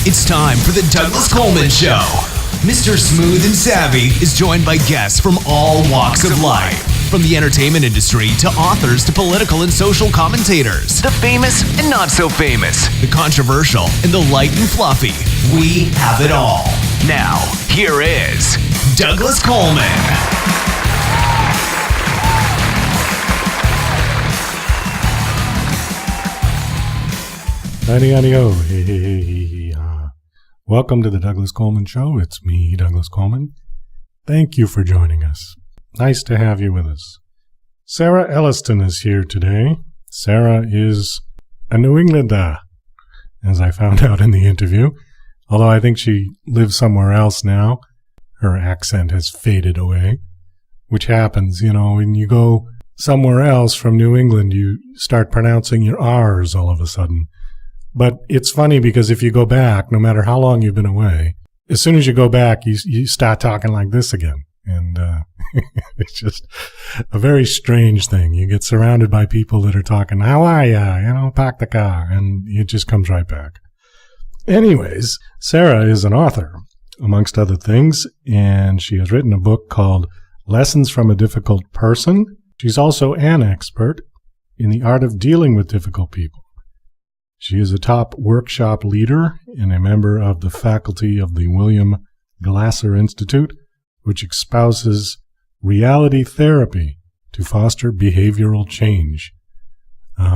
It's time for the Douglas Coleman Show. Mr. Smooth and Savvy is joined by guests from all walks of life. From the entertainment industry to authors to political and social commentators. The famous and not so famous. The controversial and the light and fluffy. We have it all. Now, here is Douglas Coleman. Howdy-ho, hey. Welcome to the Douglas Coleman Show. It's me, Douglas Coleman. Thank you for joining us. Nice to have you with us. Sarah Elliston is here today. Sarah is a New Englander, as I found out in the interview. Although I think she lives somewhere else now. Her accent has faded away, which happens, when you go somewhere else from New England, you start pronouncing your R's all of a sudden. But it's funny because if you go back, no matter how long you've been away, as soon as you go back, you start talking like this again. And it's just a very strange thing. You get surrounded by people that are talking, how are ya? Park the car. And it just comes right back. Anyways, Sarah is an author, amongst other things, and she has written a book called Lessons from a Difficult Person. She's also an expert in the art of dealing with difficult people. She is a top workshop leader and a member of the faculty of the William Glasser Institute, which espouses reality therapy to foster behavioral change.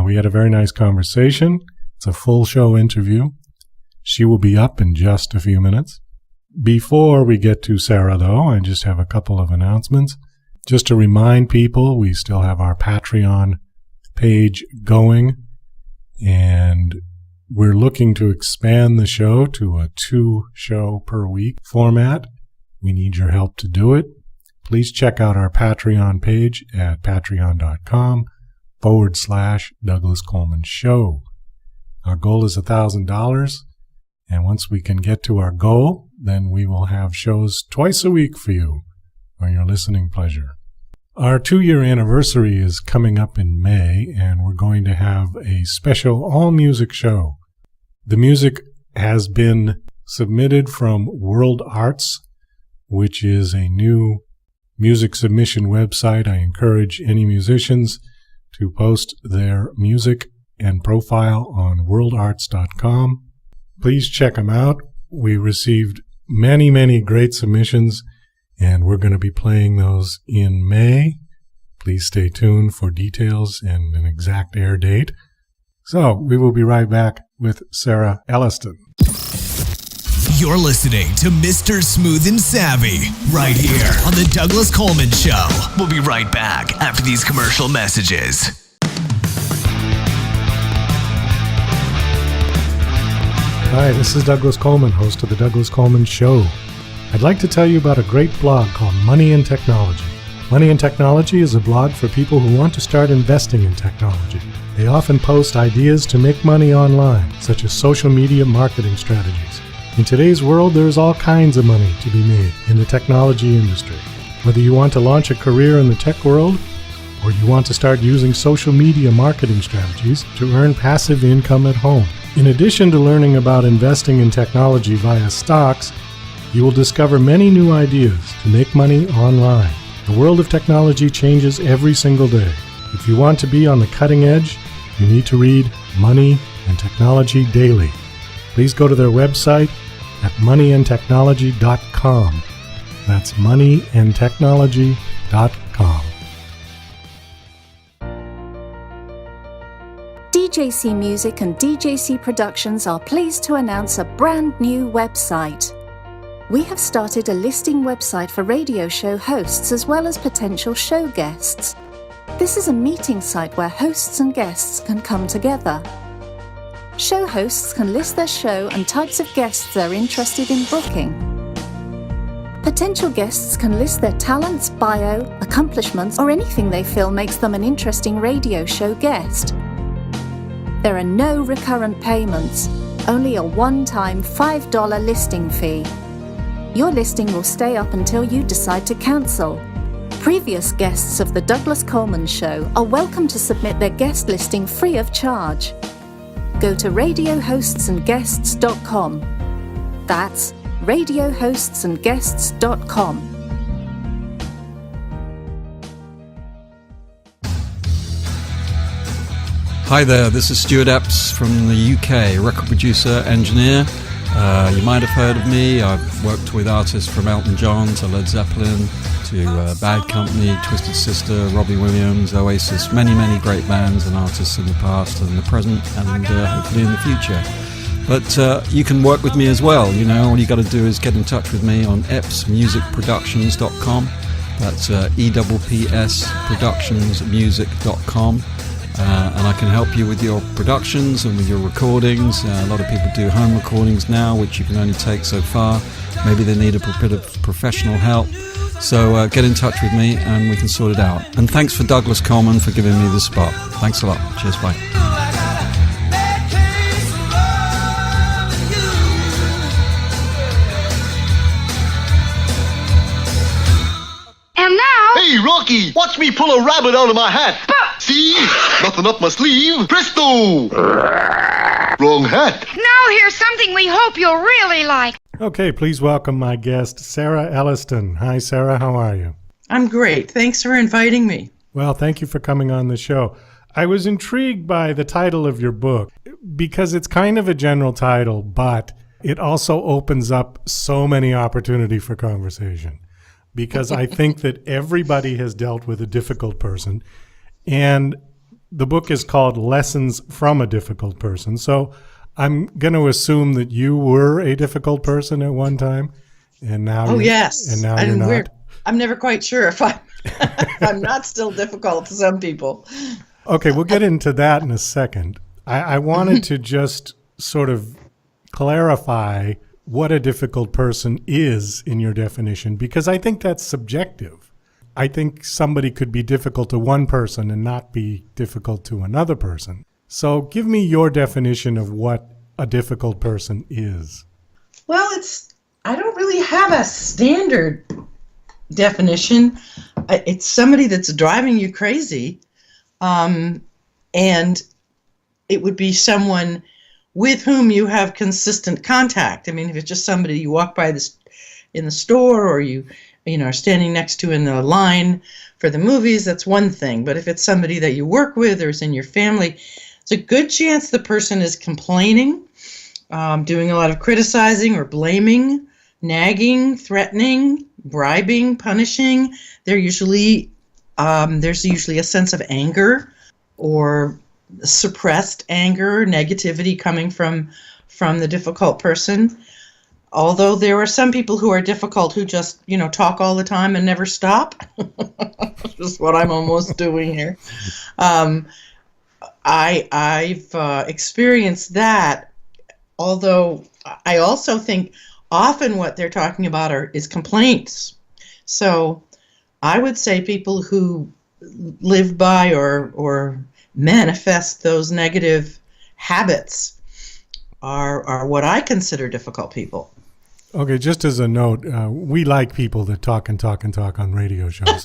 We had a very nice conversation. It's a full show interview. She will be up in just a few minutes. Before we get to Sarah, though, I just have a couple of announcements. Just to remind people, we still have our Patreon page going. And we're looking to expand the show to a 2-show-per-week format. We need your help to do it. Please check out our Patreon page at patreon.com/Douglas Coleman Show. Our goal is $1,000. And once we can get to our goal, then we will have shows twice a week for you for your listening pleasure. Our 2-year anniversary is coming up in May, and we're going to have a special all-music show. The music has been submitted from World Arts, which is a new music submission website. I encourage any musicians to post their music and profile on worldarts.com. Please check them out. We received many great submissions, and we're going to be playing those in May. Please stay tuned for details and an exact air date. So we will be right back with Sarah Elliston. You're listening to Mr. Smooth and Savvy right here on the Douglas Coleman Show. We'll be right back after these commercial messages. Hi, this is Douglas Coleman, host of the Douglas Coleman Show. I'd like to tell you about a great blog called Money and Technology. Money and Technology is a blog for people who want to start investing in technology. They often post ideas to make money online, such as social media marketing strategies. In today's world, there is all kinds of money to be made in the technology industry. Whether you want to launch a career in the tech world, or you want to start using social media marketing strategies to earn passive income at home. In addition to learning about investing in technology via stocks, you will discover many new ideas to make money online. The world of technology changes every single day. If you want to be on the cutting edge, you need to read Money and Technology Daily. Please go to their website at moneyandtechnology.com. That's moneyandtechnology.com. DJC Music and DJC Productions are pleased to announce a brand new website. We have started a listing website for radio show hosts as well as potential show guests. This is a meeting site where hosts and guests can come together. Show hosts can list their show and types of guests they're interested in booking. Potential guests can list their talents, bio, accomplishments, or anything they feel makes them an interesting radio show guest. There are no recurrent payments, only a one-time $5 listing fee. Your listing will stay up until you decide to cancel. Previous guests of The Douglas Coleman Show are welcome to submit their guest listing free of charge. Go to radiohostsandguests.com That's radiohostsandguests.com. Hi there, this is Stuart Epps from the UK, record producer, engineer. You might have heard of me. I've worked with artists from Elton John to Led Zeppelin to Bad Company, Twisted Sister, Robbie Williams, Oasis, many, many great bands and artists in the past and the present and hopefully in the future. But you can work with me as well. You know, all you got to do is get in touch with me on eppsmusicproductions.com. That's EWPSproductionsmusic.com. And I can help you with your productions and with your recordings. A lot of people do home recordings now, which you can only take so far. Maybe they need a bit of professional help. So get in touch with me and we can sort it out. And thanks for Douglas Coleman for giving me the spot. Thanks a lot. Cheers, bye. And now... Hey, Rocky, watch me pull a rabbit out of my hat. See? Nothing up my sleeve. Presto! Wrong hat. Now here's something we hope you'll really like. Okay, please welcome my guest, Sarah Elliston. Hi, Sarah. How are you? I'm great. Thanks for inviting me. Well, thank you for coming on the show. I was intrigued by the title of your book because it's kind of a general title, but it also opens up so many opportunity for conversation because I think that everybody has dealt with a difficult person. And the book is called Lessons from a Difficult Person. So I'm going to assume that you were a difficult person at one time, and now yes, and now you're not. I'm never quite sure if I'm not still difficult to some people. Okay, we'll get into that in a second. I wanted to just sort of clarify what a difficult person is in your definition, because I think that's subjective. I think somebody could be difficult to one person and not be difficult to another person. So give me your definition of what a difficult person is. Well, I don't really have a standard definition. It's somebody that's driving you crazy. And it would be someone with whom you have consistent contact. I mean, if it's just somebody you walk by in the store or you are standing next to in the line for the movies, that's one thing. But if it's somebody that you work with or is in your family, it's a good chance the person is complaining, doing a lot of criticizing or blaming, nagging, threatening, bribing, punishing. There's usually a sense of anger or suppressed anger, negativity coming from the difficult person. Although there are some people who are difficult who just, talk all the time and never stop. Which is what I'm almost doing here. I've experienced that, although I also think often what they're talking about is complaints. So I would say people who live by or manifest those negative habits are what I consider difficult people. Okay, just as a note, we like people that talk and talk and talk on radio shows.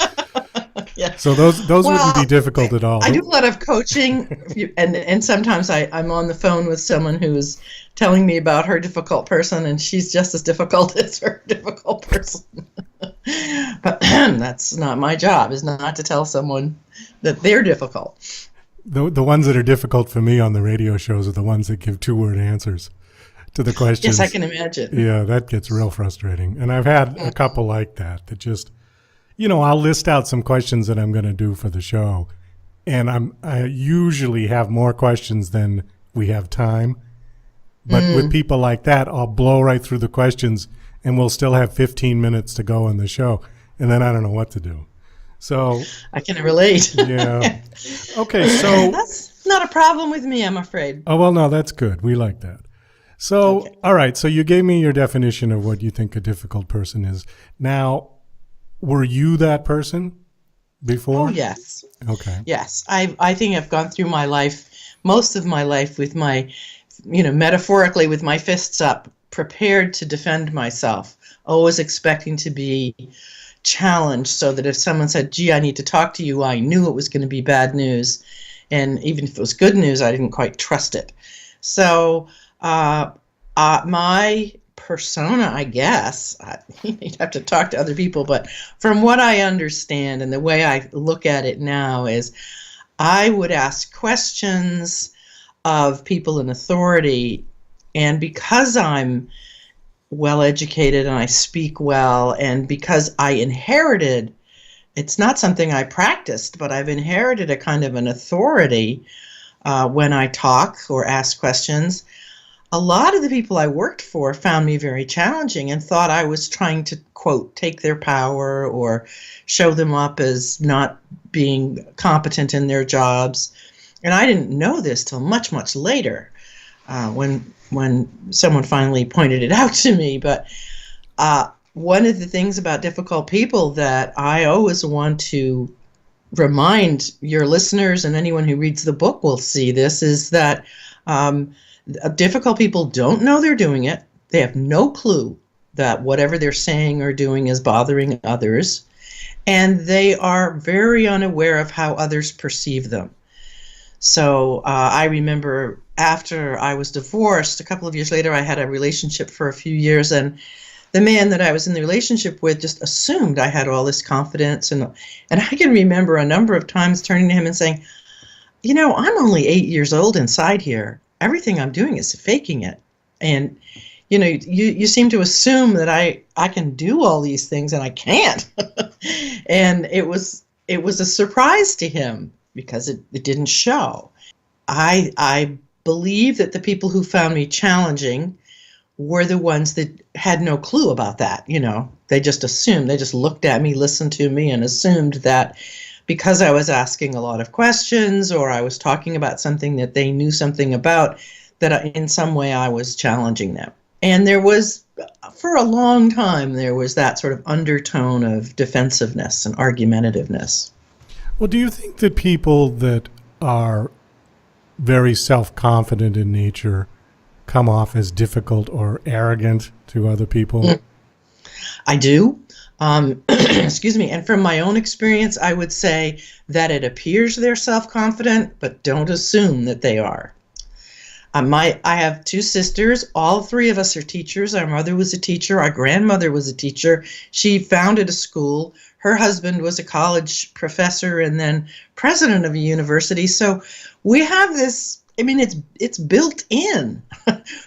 Yeah. So those wouldn't be difficult at all. I do a lot of coaching, and sometimes I'm on the phone with someone who's telling me about her difficult person, and she's just as difficult as her difficult person. But that's not my job, is not to tell someone that they're difficult. The ones that are difficult for me on the radio shows are the ones that give 2-word answers to the questions. Yes, I can imagine. Yeah, that gets real frustrating. And I've had a couple like that just, I'll list out some questions that I'm going to do for the show. And I usually have more questions than we have time. But with people like that, I'll blow right through the questions and we'll still have 15 minutes to go on the show. And then I don't know what to do. So I can relate. Yeah. Okay, so that's not a problem with me, I'm afraid. Oh, well, no, that's good. We like that. So, okay. All right. So you gave me your definition of what you think a difficult person is. Now, were you that person before? Oh, yes. Okay. Yes. I think I've gone through my life, most of my life with my, metaphorically with my fists up, prepared to defend myself, always expecting to be challenged so that if someone said, gee, I need to talk to you, I knew it was going to be bad news. And even if it was good news, I didn't quite trust it. So my persona, I guess. You'd have to talk to other people, but from what I understand and the way I look at it now is I would ask questions of people in authority, and because I'm well educated and I speak well, and because I inherited, it's not something I practiced, but I've inherited a kind of an authority when I talk or ask questions. A lot of the people I worked for found me very challenging and thought I was trying to, quote, take their power or show them up as not being competent in their jobs. And I didn't know this till much, much later when someone finally pointed it out to me. But one of the things about difficult people that I always want to remind your listeners, and anyone who reads the book will see this, is that difficult people don't know they're doing it. They have no clue that whatever they're saying or doing is bothering others. And they are very unaware of how others perceive them. So I remember after I was divorced, a couple of years later, I had a relationship for a few years, and the man that I was in the relationship with just assumed I had all this confidence. And I can remember a number of times turning to him and saying, you know, I'm only 8 years old inside here. Everything I'm doing is faking it. And, you know, you seem to assume that I can do all these things, and I can't. And it was a surprise to him because it didn't show. I believe that the people who found me challenging were the ones that had no clue about that. You know, they just assumed, they just looked at me, listened to me, and assumed that because I was asking a lot of questions or I was talking about something that they knew something about, that in some way I was challenging them. And there was, for a long time, there was that sort of undertone of defensiveness and argumentativeness. Well, do you think that people that are very self-confident in nature come off as difficult or arrogant to other people? I do. Excuse me. And from my own experience, I would say that it appears they're self-confident, but don't assume that they are. I have two sisters. All three of us are teachers. Our mother was a teacher. Our grandmother was a teacher. She founded a school. Her husband was a college professor and then president of a university. So we have this, I mean, it's built in.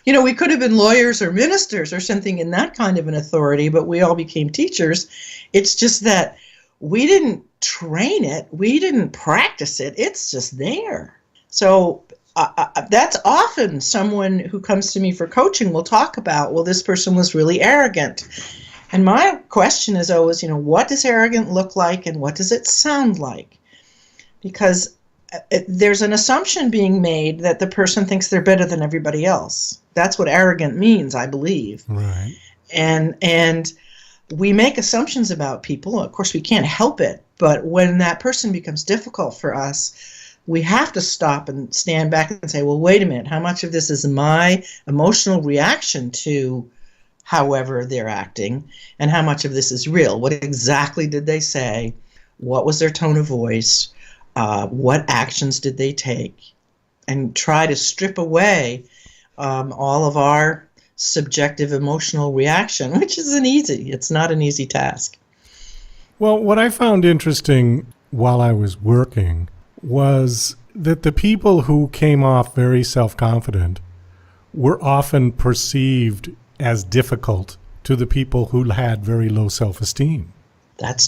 You know, we could have been lawyers or ministers or something in that kind of an authority, but we all became teachers. It's just that we didn't train it. We didn't practice it. It's just there. So that's often someone who comes to me for coaching will talk about, well, this person was really arrogant. And my question is always, you know, what does arrogant look like and what does it sound like? Because there's an assumption being made that the person thinks they're better than everybody else. That's what arrogant means, I believe. Right. And we make assumptions about people. Of course, we can't help it. But when that person becomes difficult for us, we have to stop and stand back and say, well, wait a minute, how much of this is my emotional reaction to however they're acting, and how much of this is real? What exactly did they say? What was their tone of voice? What actions did they take? And try to strip away all of our subjective emotional reaction, which isn't easy. It's not an easy task. Well, what I found interesting while I was working was that the people who came off very self-confident were often perceived as difficult to the people who had very low self-esteem.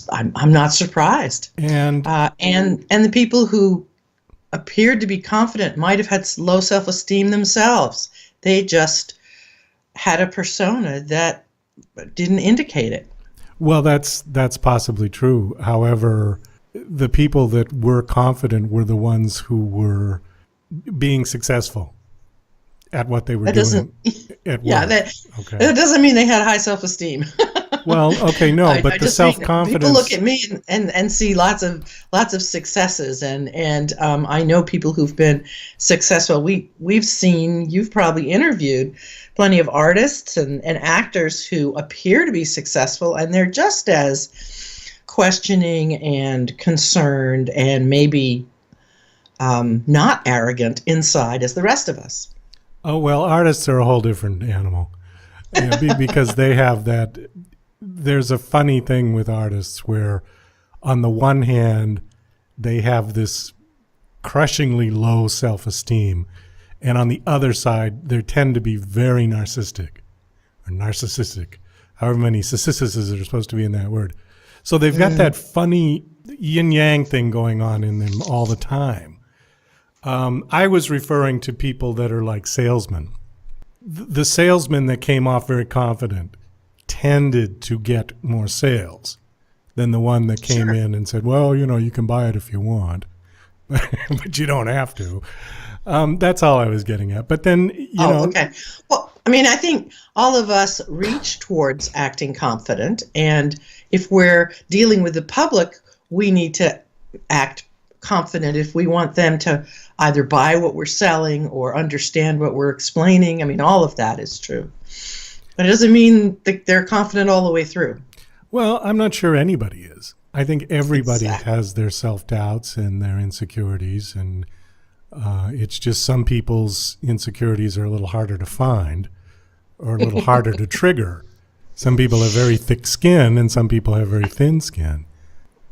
I'm not surprised. And the people who appeared to be confident might have had low self-esteem themselves. They just had a persona that didn't indicate it. Well, that's possibly true. However, the people that were confident were the ones who were being successful at what they were doing at work. That doesn't mean they had high self-esteem. Well, okay, no, but the self-confidence. People look at me and see lots of successes, and I know people who've been successful. We've seen, you've probably interviewed plenty of artists and actors who appear to be successful, and they're just as questioning and concerned and maybe not arrogant inside as the rest of us. Oh, well, artists are a whole different animal. Because they have that. There's a funny thing with artists where, on the one hand, they have this crushingly low self-esteem, and on the other side, they tend to be very narcissistic, however many sissises are supposed to be in that word. So they've got that funny yin-yang thing going on in them all the time. I was referring to people that are like salesmen. The salesman that came off very confident tended to get more sales than the one that came in and said, well, you can buy it if you want, but you don't have to. That's all I was getting at. But then, okay. Well, I think all of us reach towards acting confident. And if we're dealing with the public, we need to act confident if we want them to either buy what we're selling or understand what we're explaining. All of that is true. But it doesn't mean that they're confident all the way through. Well, I'm not sure anybody is. I think everybody has their self-doubts and their insecurities, and it's just some people's insecurities are a little harder to find or a little harder to trigger. Some people have very thick skin and some people have very thin skin.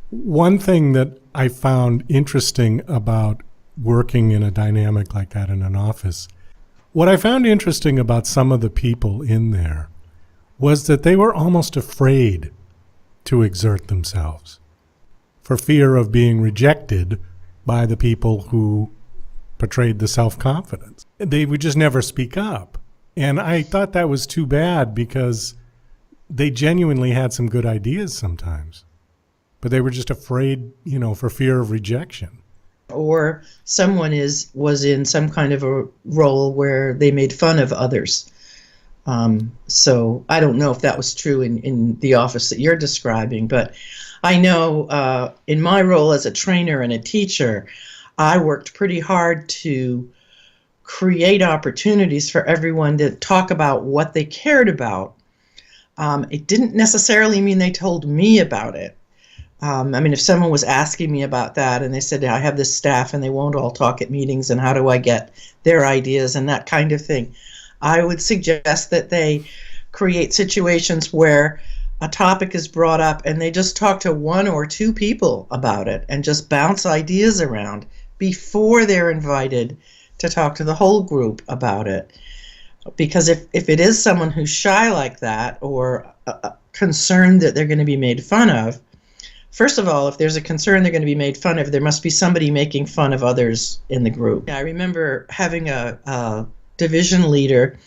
One thing that I found interesting about working in a dynamic like that in an office, what I found interesting about some of the people in there was that they were almost afraid to exert themselves for fear of being rejected by the people who portrayed the self-confidence. They would just never speak up. And I thought that was too bad because they genuinely had some good ideas sometimes, but they were just afraid, for fear of rejection. Or someone was in some kind of a role where they made fun of others. So I don't know if that was true in the office that you're describing, but I know in my role as a trainer and a teacher, I worked pretty hard to create opportunities for everyone to talk about what they cared about. It didn't necessarily mean they told me about it. If someone was asking me about that and they said, I have this staff and they won't all talk at meetings and how do I get their ideas and that kind of thing, I would suggest that they create situations where a topic is brought up and they just talk to one or two people about it and just bounce ideas around before they're invited to talk to the whole group about it. Because if it is someone who's shy like that or concerned that they're going to be made fun of, first of all, if there's a concern they're going to be made fun of, there must be somebody making fun of others in the group. I remember having a division leader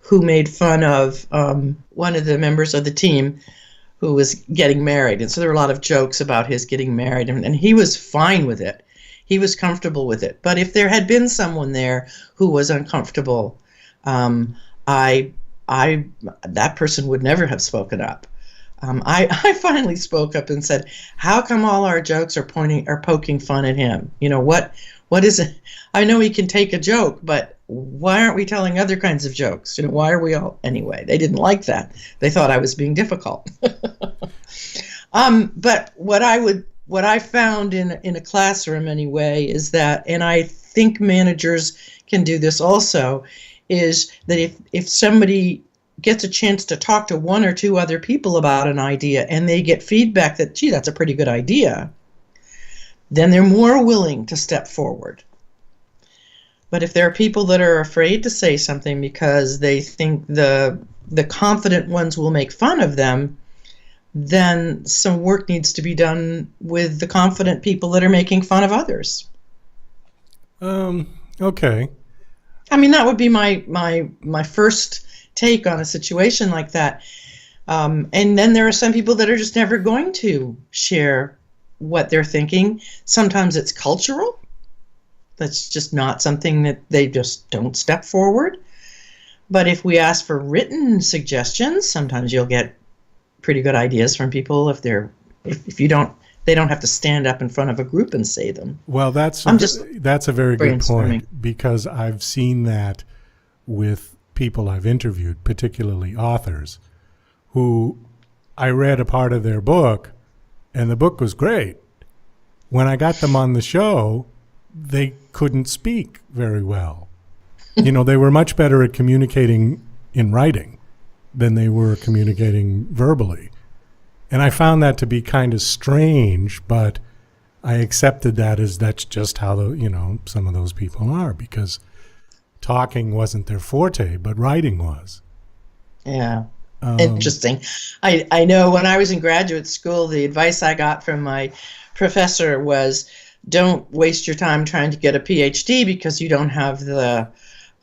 who made fun of one of the members of the team who was getting married. And so there were a lot of jokes about his getting married, and he was fine with it. He was comfortable with it. But if there had been someone there who was uncomfortable, that person would never have spoken up. I finally spoke up and said, how come all our jokes are poking fun at him? What is it? I know he can take a joke, but why aren't we telling other kinds of jokes? Why are we all, anyway, they didn't like that. They thought I was being difficult. But what I found in a classroom anyway is that, and I think managers can do this also, is that if somebody gets a chance to talk to one or two other people about an idea and they get feedback that, gee, that's a pretty good idea, then they're more willing to step forward. But if there are people that are afraid to say something because they think the confident ones will make fun of them, then some work needs to be done with the confident people that are making fun of others. Okay. That would be my first take on a situation like that. And then there are some people that are just never going to share what they're thinking. Sometimes it's cultural. That's just not something that they just don't step forward. But if we ask for written suggestions, sometimes you'll get pretty good ideas from people if they don't have to stand up in front of a group and say them. Well, that's a very good point, because I've seen that with people I've interviewed, particularly authors, who I read a part of their book and the book was great. When I got them on the show, they couldn't speak very well. They were much better at communicating in writing, than they were communicating verbally. And I found that to be kind of strange, but I accepted that as that's just how some of those people are, because talking wasn't their forte, but writing was. Yeah. Interesting. I know when I was in graduate school, the advice I got from my professor was, don't waste your time trying to get a PhD because you don't have the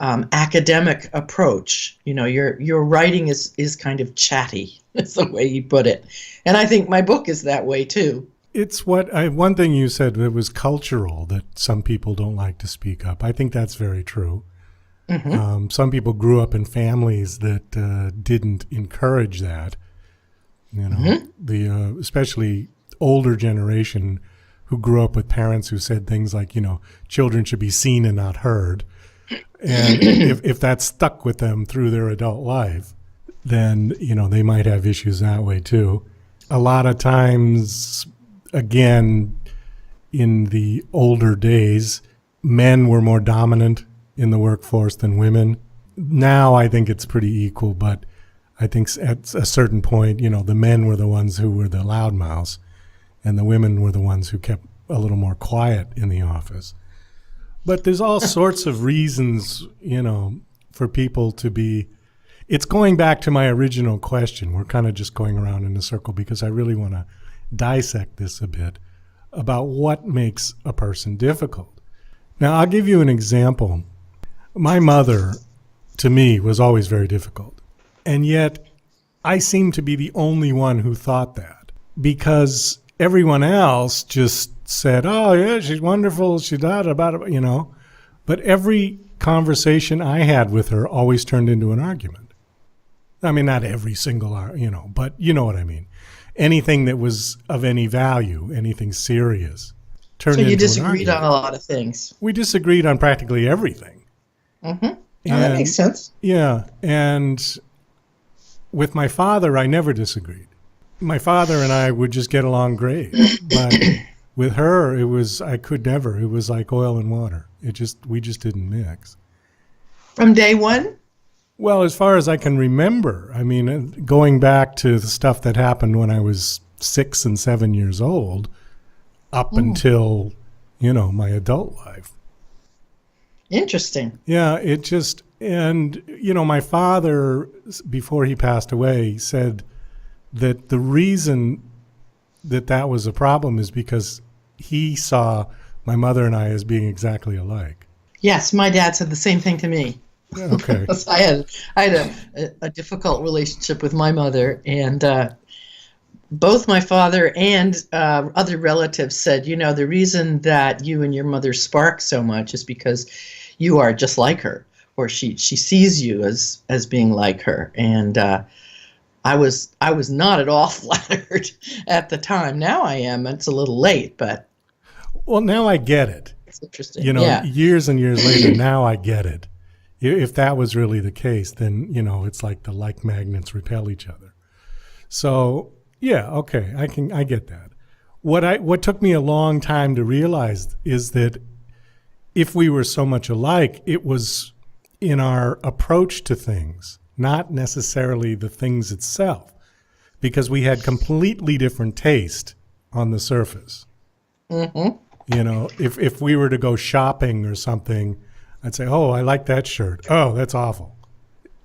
academic approach. Your writing is kind of chatty. That's the way he put it. And I think my book is that way too. It's one thing you said, that was cultural, that some people don't like to speak up. I think that's very true. Mm-hmm. Some people grew up in families that didn't encourage that. Mm-hmm. Especially older generation who grew up with parents who said things like, children should be seen and not heard. And if that stuck with them through their adult life, then, they might have issues that way too. A lot of times, again, in the older days, men were more dominant in the workforce than women. Now I think it's pretty equal, but I think at a certain point, the men were the ones who were the loudmouths, and the women were the ones who kept a little more quiet in the office. But there's all sorts of reasons, for people to be. It's going back to my original question. We're kind of just going around in a circle because I really want to dissect this a bit about what makes a person difficult. Now, I'll give you an example. My mother, to me, was always very difficult. And yet, I seem to be the only one who thought that, because everyone else just said, oh, yeah, she's wonderful, she's about it, But every conversation I had with her always turned into an argument. I mean, not every single, but you know what I mean. Anything that was of any value, anything serious, turned into an argument. So you disagreed on a lot of things. We disagreed on practically everything. Mm-hmm. That makes sense. Yeah, and with my father, I never disagreed. My father and I would just get along great, but with her, I could never. It was like oil and water. We just didn't mix. From day one? Well, as far as I can remember, I mean, going back to the stuff that happened when I was 6 and 7 years old, up until, my adult life. Interesting. Yeah, and my father, before he passed away, said that the reason that was a problem is because he saw my mother and I as being exactly alike. Yes, my dad said the same thing to me. Okay. I had a difficult relationship with my mother, and both my father and other relatives said, the reason that you and your mother spark so much is because you are just like her, or she sees you as being like her. And I was not at all flattered at the time. Now I am. It's a little late, but. Well, now I get it. It's interesting. Years and years later, now I get it. If that was really the case, then, it's like the like magnets repel each other. So, yeah, okay, I get that. What took me a long time to realize is that if we were so much alike, it was in our approach to things, not necessarily the things itself, because we had completely different taste on the surface. Mm-hmm. If we were to go shopping or something, I'd say, oh, I like that shirt. Oh, that's awful.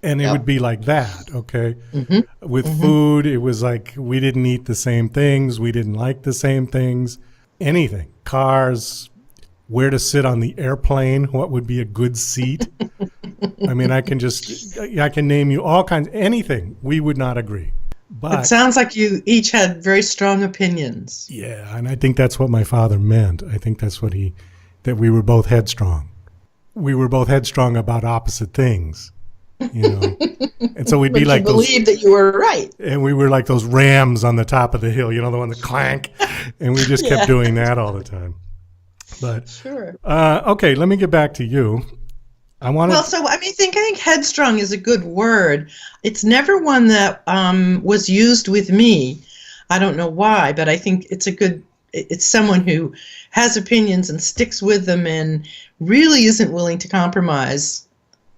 And it would be like that, okay? Mm-hmm. With food, it was like we didn't eat the same things. We didn't like the same things. Anything. Cars, where to sit on the airplane, what would be a good seat. I mean, I can name you all kinds, anything. We would not agree. But it sounds like you each had very strong opinions. Yeah, and I think that's what my father meant. I think that's that we were both headstrong. We were both headstrong about opposite things, And so we'd be like those. Believe that you were right. And we were like those rams on the top of the hill, the one that clank. And we just kept doing that all the time. But sure. Okay, let me get back to you. I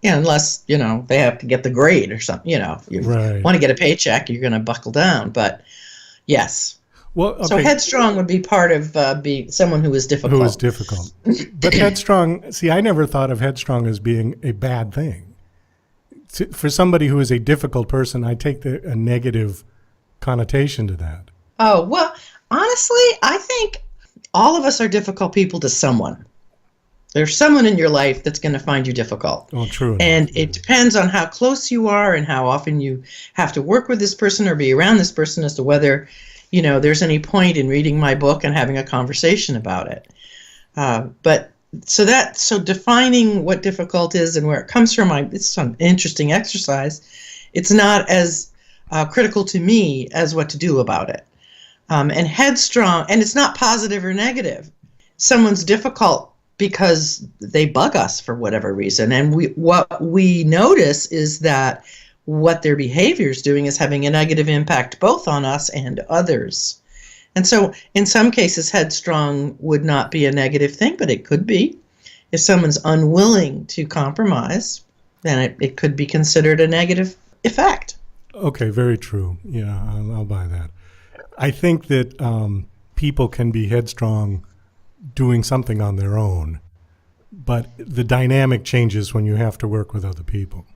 Yeah, unless, they have to get the grade or something. If you Right. want to get a paycheck, you're going to buckle down. But yes. Well, okay. So headstrong would be part of being someone who is difficult. Who is difficult. But headstrong, see, I never thought of headstrong as being a bad thing. For somebody who is a difficult person, I take a negative connotation to that. Oh, well, honestly, I think all of us are difficult people to someone. There's someone in your life that's going to find you difficult. Oh, true. And it depends on how close you are and how often you have to work with this person or be around this person as to whether, there's any point in reading my book and having a conversation about it. So defining what difficult is and where it comes from, it's some interesting exercise. It's not as critical to me as what to do about it. And headstrong, and it's not positive or negative. Someone's difficult because they bug us for whatever reason. And what we notice is that what their behavior is doing is having a negative impact both on us and others. And so in some cases, headstrong would not be a negative thing, but it could be. If someone's unwilling to compromise, then it could be considered a negative effect. Okay, very true. Yeah, I'll buy that. I think that people can be headstrong doing something on their own, but the dynamic changes when you have to work with other people.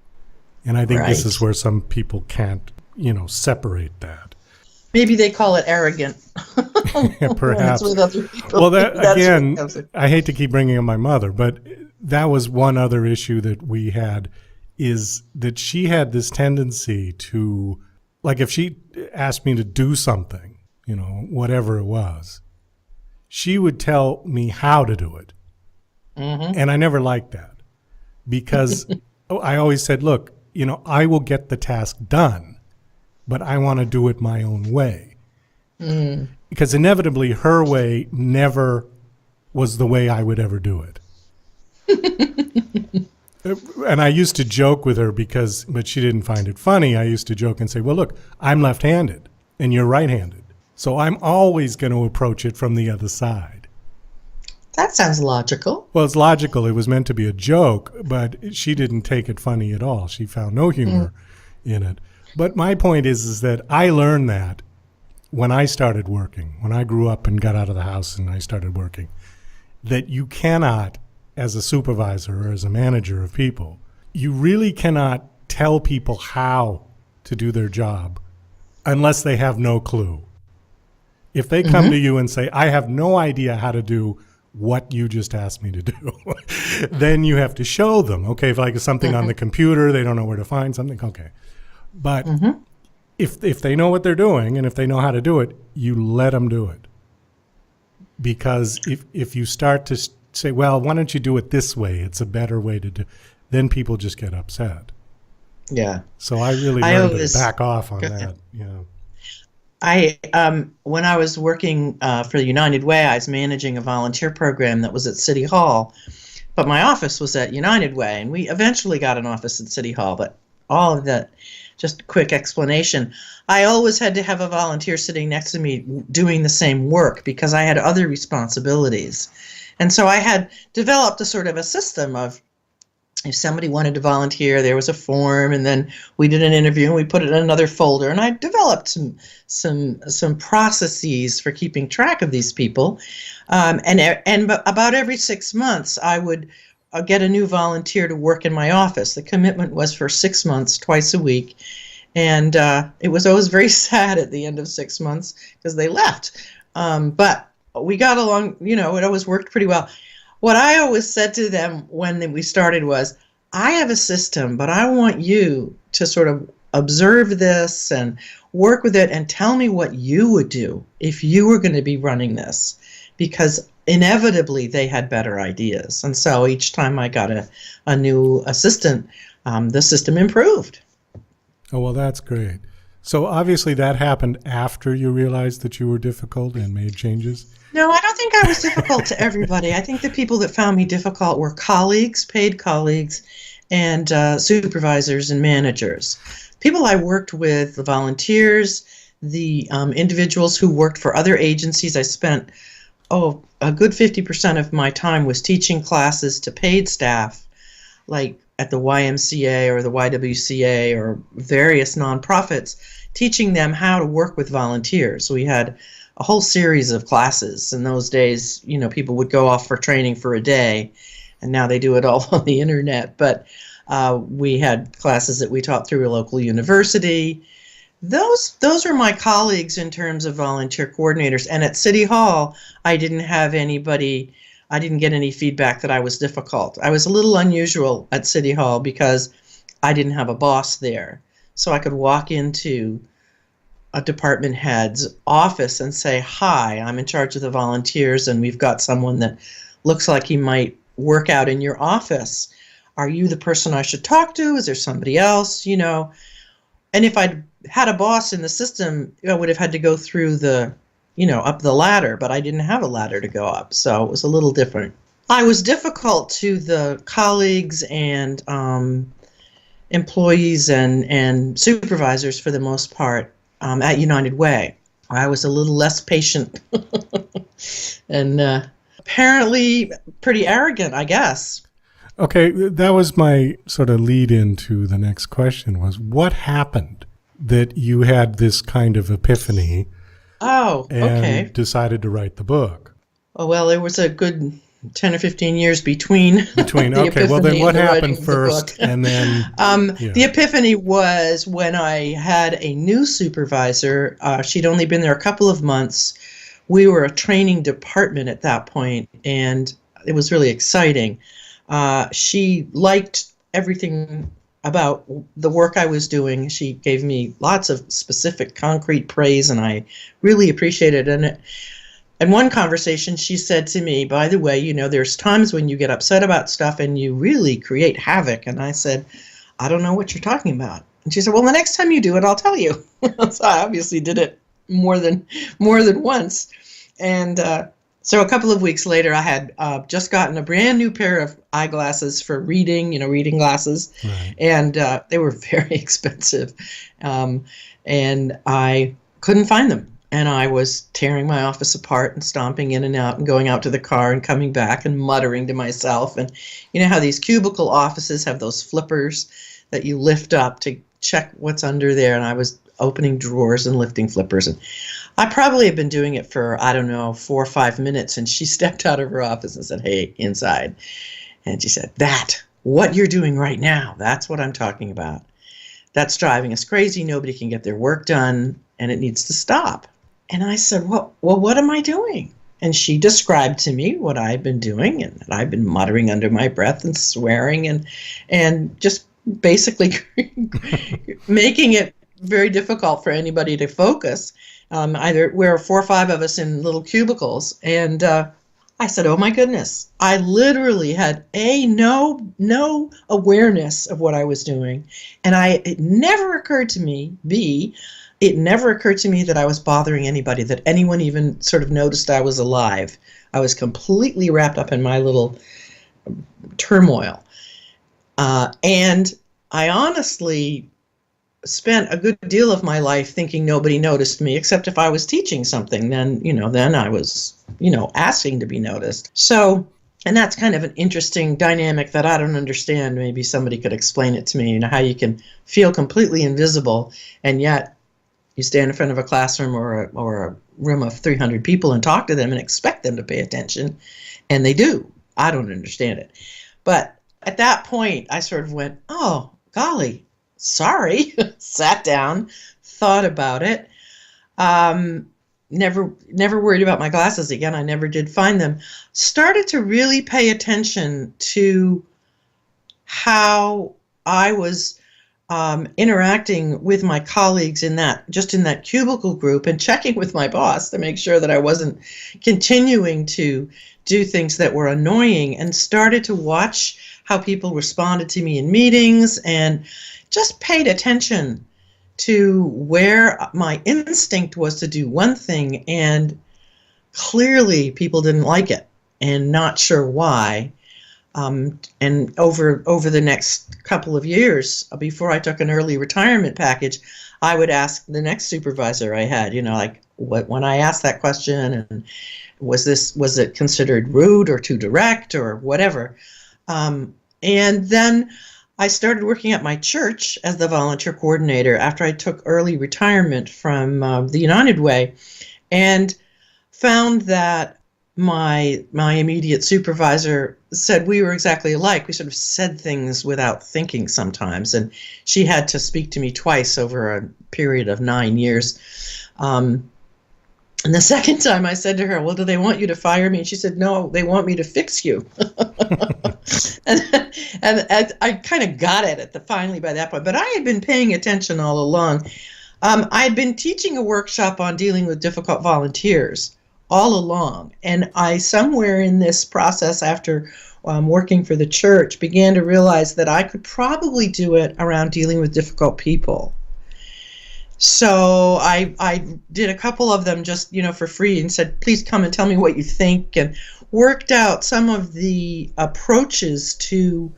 And I think this is where some people can't, separate that. Maybe they call it arrogant. Perhaps. With other people. Well, that again, I hate to keep bringing up my mother, but that was one other issue that we had, is that she had this tendency to, like, if she asked me to do something, whatever it was, she would tell me how to do it. Mm-hmm. And I never liked that because I always said, look, I will get the task done, but I want to do it my own way. Mm. Because inevitably her way never was the way I would ever do it. And I used to joke with her but she didn't find it funny. I used to joke and say, well, look, I'm left-handed and you're right-handed. So I'm always going to approach it from the other side. That sounds logical. Well, it's logical. It was meant to be a joke, but she didn't take it funny at all. She found no humor in it. But my point is that I learned that when I started working, when I grew up and got out of the house and I started working, that you cannot, as a supervisor or as a manager of people, you really cannot tell people how to do their job unless they have no clue. If they come to you and say, I have no idea how to do what you just asked me to do, then you have to show them. Okay, if like something on the computer, they don't know where to find something, okay. But if they know what they're doing and if they know how to do it, you let them do it. Because if you start to say, well, why don't you do it this way? It's a better way to do, then people just get upset. Yeah. So I really learned to back off on that. Yeah. When I was working for the United Way, I was managing a volunteer program that was at City Hall, but my office was at United Way, and we eventually got an office at City Hall, but all of that, just a quick explanation. I always had to have a volunteer sitting next to me doing the same work because I had other responsibilities. And so I had developed a sort of a system of, if somebody wanted to volunteer, there was a form, and then we did an interview and we put it in another folder. And I developed some processes for keeping track of these people. And about every 6 months, I would get a new volunteer to work in my office. The commitment was for 6 months, twice a week. And it was always very sad at the end of 6 months because they left. But we got along, it always worked pretty well. What I always said to them when we started was, I have a system, but I want you to sort of observe this and work with it and tell me what you would do if you were going to be running this, because inevitably they had better ideas. And so each time I got a new assistant, the system improved. Oh, well, that's great. So obviously that happened after you realized that you were difficult and made changes? No, I don't think I was difficult to everybody. I think the people that found me difficult were colleagues, paid colleagues, and supervisors and managers. People I worked with, the volunteers, the individuals who worked for other agencies. I spent, a good 50% of my time was teaching classes to paid staff, like at the YMCA or the YWCA or various nonprofits, teaching them how to work with volunteers. We had a whole series of classes. In those days, people would go off for training for a day, and now they do it all on the internet. But we had classes that we taught through a local university. Those are my colleagues in terms of volunteer coordinators. And at City Hall, I didn't get any feedback that I was difficult. I was a little unusual at City Hall because I didn't have a boss there. So I could walk into a department head's office and say, "Hi, I'm in charge of the volunteers, and we've got someone that looks like he might work out in your office. Are you the person I should talk to? Is there somebody else?" And if I'd had a boss in the system, I would have had to go through up the ladder, but I didn't have a ladder to go up, so it was a little different. I was difficult to the colleagues and employees and supervisors for the most part at United Way. I was a little less patient and apparently pretty arrogant, I guess. Okay, that was my sort of lead into the next question was, what happened that you had this kind of epiphany and decided to write the book? Oh, well, there was a good 10 or 15 years between the okay, well then what happened first? And then the epiphany was when I had a new supervisor. She'd only been there a couple of months. We were a training department at that point, and it was really exciting. She liked everything about the work I was doing. She gave me lots of specific, concrete praise, and I really appreciated it. And in one conversation, she said to me, "By the way, there's times when you get upset about stuff and you really create havoc." And I said, "I don't know what you're talking about." And she said, "Well, the next time you do it, I'll tell you." So I obviously did it more than once. And so a couple of weeks later, I had just gotten a brand new pair of eyeglasses for reading, reading glasses. Right. And they were very expensive. And I couldn't find them. And I was tearing my office apart and stomping in and out and going out to the car and coming back and muttering to myself. And you know how these cubicle offices have those flippers that you lift up to check what's under there. And I was opening drawers and lifting flippers. And I probably had been doing it for, 4 or 5 minutes. And she stepped out of her office and said, "Hey, inside." And she said, "What you're doing right now, that's what I'm talking about. That's driving us crazy. Nobody can get their work done, and it needs to stop." And I said, well, what am I doing? And she described to me what I had been doing, and that I'd been muttering under my breath and swearing and just basically making it very difficult for anybody to focus. Either we're 4 or 5 of us in little cubicles. And I said, "Oh my goodness." I literally had no awareness of what I was doing. And it never occurred to me, it never occurred to me that I was bothering anybody, that anyone even sort of noticed I was alive. I was completely wrapped up in my little turmoil. And I honestly spent a good deal of my life thinking nobody noticed me, except if I was teaching something, then I was, asking to be noticed. So, and that's kind of an interesting dynamic that I don't understand. Maybe somebody could explain it to me, how you can feel completely invisible and yet you stand in front of a classroom or a room of 300 people and talk to them and expect them to pay attention, and they do. I don't understand it. But at that point, I sort of went, "Oh, golly, sorry." Sat down, thought about it. Never worried about my glasses again. I never did find them. Started to really pay attention to how I was interacting with my colleagues in that cubicle group, and checking with my boss to make sure that I wasn't continuing to do things that were annoying, and started to watch how people responded to me in meetings and just paid attention to where my instinct was to do one thing, and clearly people didn't like it and not sure why. And over the next couple of years, before I took an early retirement package, I would ask the next supervisor I had, when I asked that question, and was it considered rude or too direct or whatever. And then I started working at my church as the volunteer coordinator after I took early retirement from the United Way, and found that my immediate supervisor said we were exactly alike. We sort of said things without thinking sometimes, and she had to speak to me twice over a period of 9 years. And the second time I said to her, well, do they want you to fire me? And she said, no, they want me to fix you. and I kind of got it finally by that point. But I had been paying attention all along. I had been teaching a workshop on dealing with difficult volunteers all along. And I, somewhere in this process, after working for the church, began to realize that I could probably do it around dealing with difficult people. So I did a couple of them just, for free, and said, please come and tell me what you think, and worked out some of the approaches to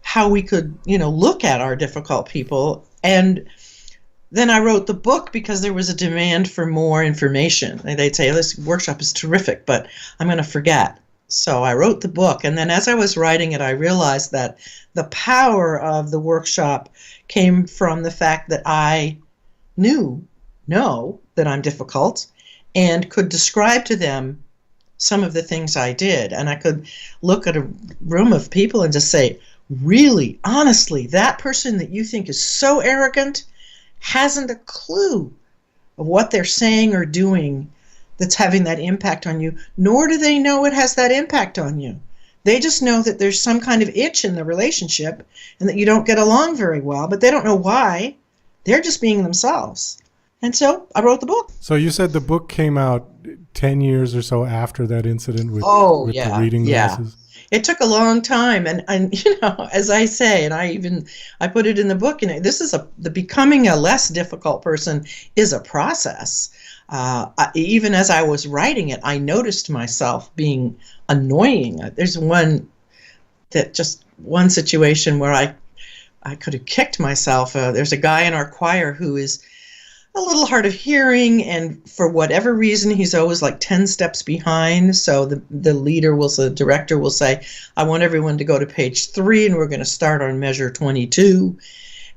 how we could, look at our difficult people. And then I wrote the book because there was a demand for more information. And they'd say, this workshop is terrific, but I'm going to forget. So I wrote the book. And then as I was writing it, I realized that the power of the workshop came from the fact that I know that I'm difficult and could describe to them some of the things I did. And I could look at a room of people and just say, really, honestly, that person that you think is so arrogant hasn't a clue of what they're saying or doing that's having that impact on you, nor do they know it has that impact on you. They just know that there's some kind of itch in the relationship and that you don't get along very well, but they don't know why. They're just being themselves. And so I wrote the book. So you said the book came out 10 years or so after that incident with the reading glasses? It took a long time. And as I say, and I put it in the book, this is the becoming a less difficult person is a process. Even as I was writing it, I noticed myself being annoying. There's one situation where I could have kicked myself. There's a guy in our choir who is a little hard of hearing, and for whatever reason, he's always like 10 steps behind. So the director will say, I want everyone to go to page 3, and we're going to start on measure 22.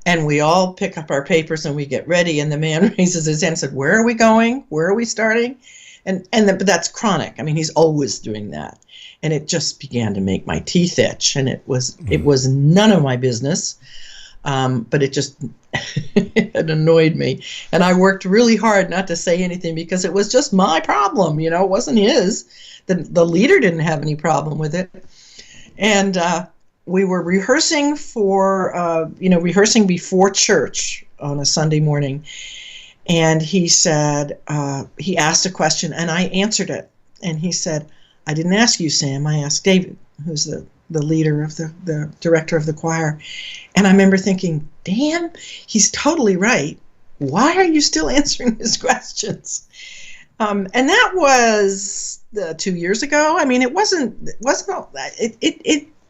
And we all pick up our papers and we get ready, and the man raises his hand and said, where are we going? Where are we starting? But that's chronic. I mean, he's always doing that. And it just began to make my teeth itch, and it was none of my business, but it just it annoyed me. And I worked really hard not to say anything because it was just my problem, it wasn't his. The leader didn't have any problem with it. And we were rehearsing rehearsing before church on a Sunday morning, and he said, he asked a question, and I answered it, and he said, I didn't ask you, Sam. I asked David, who's the leader of the director of the choir. And I remember thinking, damn, he's totally right. Why are you still answering his questions? And that was 2 years ago. I mean, it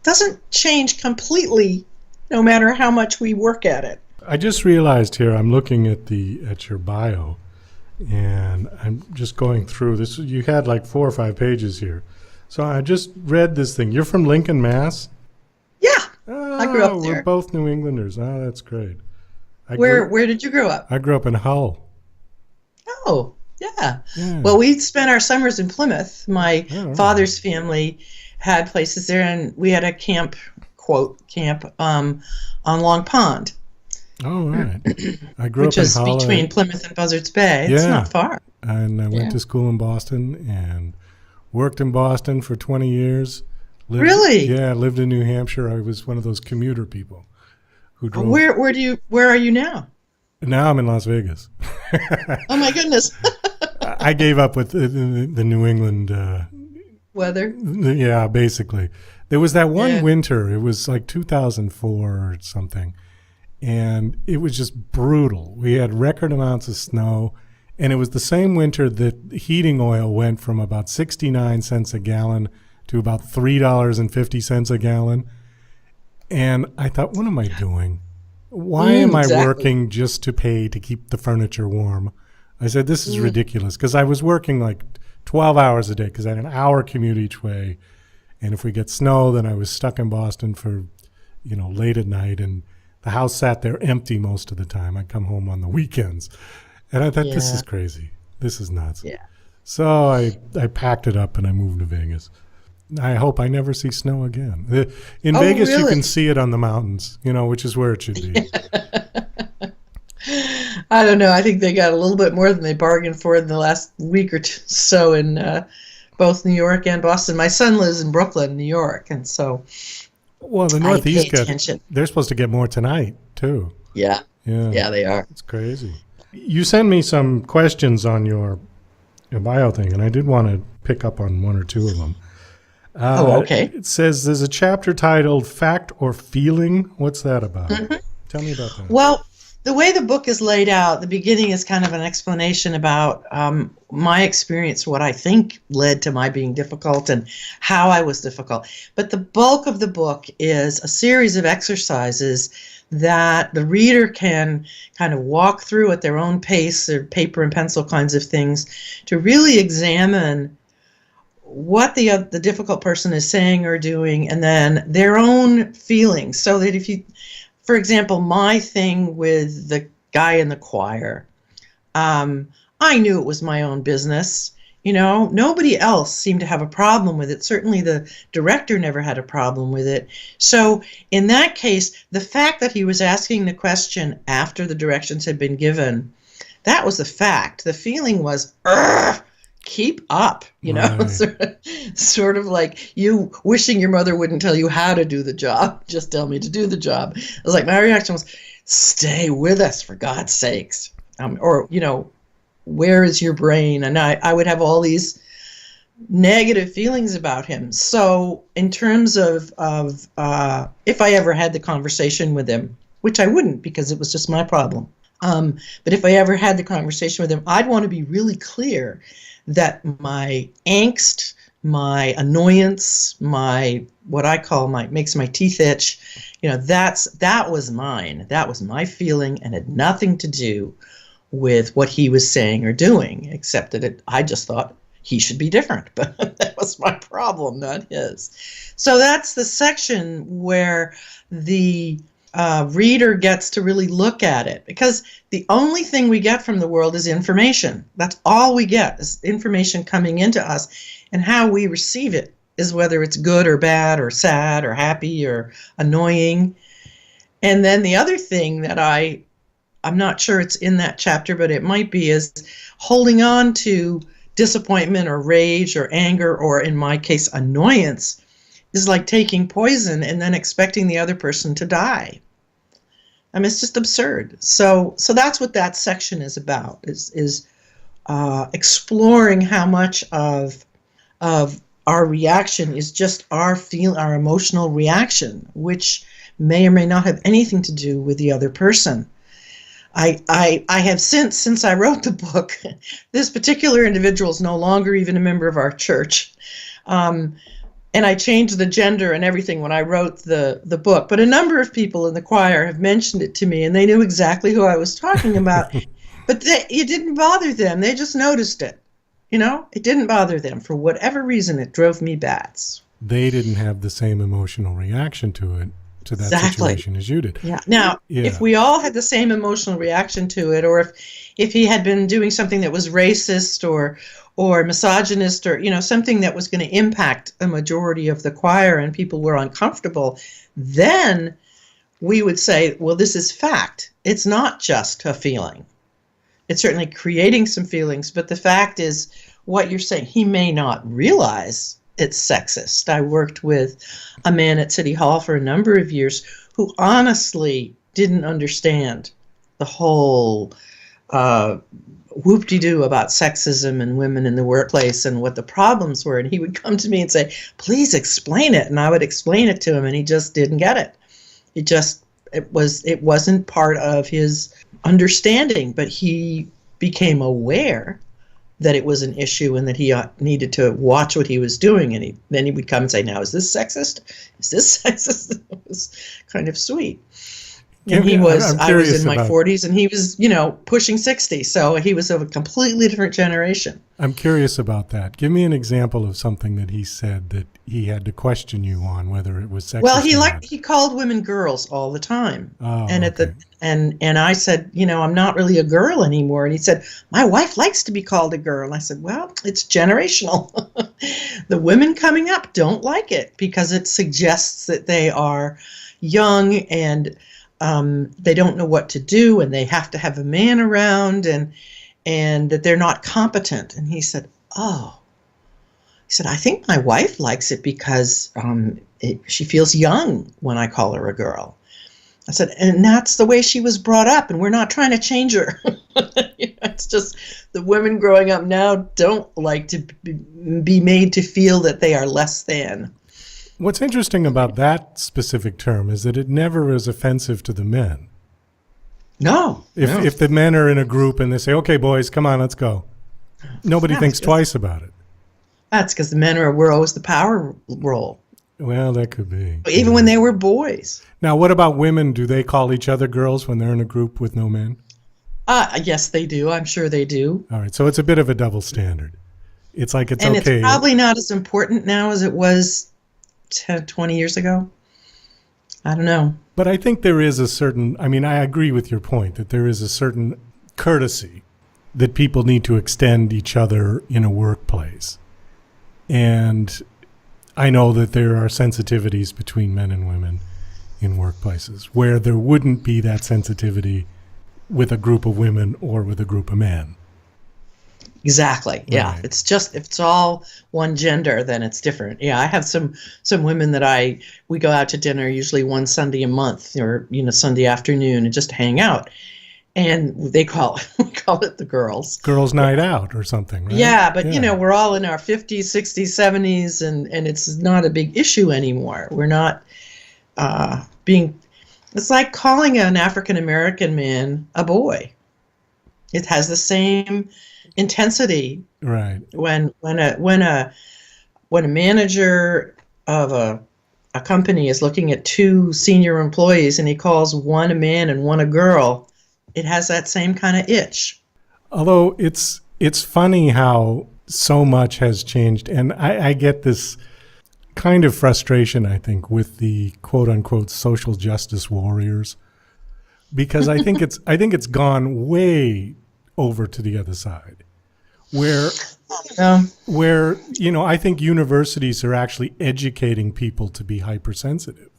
doesn't change completely no matter how much we work at it. I just realized here, I'm looking at your bio, and I'm just going through this. You had like 4 or 5 pages here. So I just read this thing. You're from Lincoln, Mass? Yeah. I grew up there. We're both New Englanders. Oh, that's great. Where did you grow up? I grew up in Hull. Oh, yeah. Well, we spent our summers in Plymouth. My father's family had places there, and we had a camp on Long Pond. Oh, right. I grew up in Hull. Which is between Plymouth and Buzzards Bay. It's not far. And I went to school in Boston and worked in Boston for 20 years. Really? Yeah, lived in New Hampshire. I was one of those commuter people who drove. Where are you now? Now I'm in Las Vegas. Oh my goodness. I gave up with the New England weather. Yeah, basically. There was that one winter. It was like 2004 or something. And it was just brutal. We had record amounts of snow. And it was the same winter that heating oil went from about 69 cents a gallon to about $3.50 a gallon. And I thought, what am I doing? Why am I working just to pay to keep the furniture warm? I said, this is ridiculous. Because I was working like 12 hours a day because I had an hour commute each way. And if we get snow, then I was stuck in Boston for, late at night, and the house sat there empty most of the time. I'd come home on the weekends. And I thought, this is crazy. This is nuts. Yeah. So I packed it up and I moved to Vegas. I hope I never see snow again. In Vegas, really? You can see it on the mountains, which is where it should be. I don't know. I think they got a little bit more than they bargained for in the last week or two, so in both New York and Boston. My son lives in Brooklyn, New York, and so well, the Northeast attention. They're supposed to get more tonight too. Yeah, they are. It's crazy. You sent me some questions on your bio thing, and I did want to pick up on one or two of them. Okay. It says there's a chapter titled Fact or Feeling. What's that about? Mm-hmm. Tell me about that. Well, the way the book is laid out, the beginning is kind of an explanation about my experience, what I think led to my being difficult and how I was difficult. But the bulk of the book is a series of exercises that the reader can kind of walk through at their own pace, or paper and pencil kinds of things, to really examine what the difficult person is saying or doing, and then their own feelings. So that if you, for example, my thing with the guy in the choir, I knew it was my own business. Nobody else seemed to have a problem with it. Certainly the director never had a problem with it. So in that case, the fact that he was asking the question after the directions had been given, that was the fact. The feeling was, keep up, Right. sort of like you wishing your mother wouldn't tell you how to do the job, just tell me to do the job. It was like, my reaction was, stay with us, for God's sakes. Where is your brain? And I would have all these negative feelings about him. So in terms of if I ever had the conversation with him, which I wouldn't because it was just my problem, but if I ever had the conversation with him, I'd want to be really clear that my angst, my annoyance, what I call makes my teeth itch, that was mine. That was my feeling and had nothing to do with what he was saying or doing, except that I just thought he should be different. But that was my problem, not his. So that's the section where the reader gets to really look at it, because the only thing we get from the world is information. That's all we get, is information coming into us, and how we receive it is whether it's good or bad or sad or happy or annoying. And then the other thing that I'm not sure it's in that chapter, but it might be, is holding on to disappointment or rage or anger, or in my case, annoyance, is like taking poison and then expecting the other person to die. I mean, it's just absurd. So that's what that section is about, is exploring how much of our reaction is just our emotional reaction, which may or may not have anything to do with the other person. I have since I wrote the book, this particular individual is no longer even a member of our church. And I changed the gender and everything when I wrote the book. But a number of people in the choir have mentioned it to me, and they knew exactly who I was talking about. But it didn't bother them. They just noticed it. It didn't bother them. For whatever reason, it drove me bats. They didn't have the same emotional reaction to that situation as you did. Yeah. Now, if we all had the same emotional reaction to it, or if he had been doing something that was racist or misogynist, or something that was going to impact a majority of the choir and people were uncomfortable, then we would say, well, this is fact. It's not just a feeling. It's certainly creating some feelings, but the fact is what you're saying. He may not realize it's sexist. I worked with a man at City Hall for a number of years who honestly didn't understand the whole whoop-de-doo about sexism and women in the workplace and what the problems were. And he would come to me and say, please explain it. And I would explain it to him, and he just didn't get it. It wasn't part of his understanding, but he became aware that it was an issue and that he needed to watch what he was doing. And then he would come and say, now, is this sexist? Is this sexist? It was kind of sweet. And I'm I was curious in my about- 40s, and he was, pushing 60. So he was of a completely different generation. I'm curious about that. Give me an example of something that he said that he had to question you on, whether it was sexist. Well, or not. he called women girls all the time. Oh, and okay. And I said, I'm not really a girl anymore. And he said, my wife likes to be called a girl. And I said, well, it's generational. The women coming up don't like it because it suggests that they are young and they don't know what to do, and they have to have a man around, and that they're not competent. And he said, oh. He said, I think my wife likes it because she feels young when I call her a girl. I said, and that's the way she was brought up, and we're not trying to change her. It's just the women growing up now don't like to be made to feel that they are less than. What's interesting about that specific term is that it never is offensive to the men. No. If the men are in a group and they say, okay, boys, come on, let's go. Nobody thinks twice about it. That's because the men were always the power role. Well, that could be. Even when they were boys. Now, what about women? Do they call each other girls when they're in a group with no men? Yes, they do. I'm sure they do. All right. So it's a bit of a double standard. It's like it's and okay. It's probably not as important now as it was 10, 20 years ago. I don't know. But I think there is a certain, I agree with your point that there is a certain courtesy that people need to extend each other in a workplace. And I know that there are sensitivities between men and women in workplaces where there wouldn't be that sensitivity with a group of women or with a group of men. Exactly. Yeah. Right. It's just, if it's all one gender, then it's different. Yeah. I have some women that we go out to dinner usually one Sunday a month, or, Sunday afternoon, and just hang out. And we call it the girls. Girls' night out or something, right? Yeah. But, we're all in our 50s, 60s, 70s, and it's not a big issue anymore. We're not it's like calling an African-American man a boy. It has the same intensity. Right. When a manager of a company is looking at two senior employees and he calls one a man and one a girl, it has that same kind of itch. Although it's funny how so much has changed, and I get this kind of frustration, I think, with the quote unquote social justice warriors, because I think it's gone way over to the other side, where I think universities are actually educating people to be hypersensitive.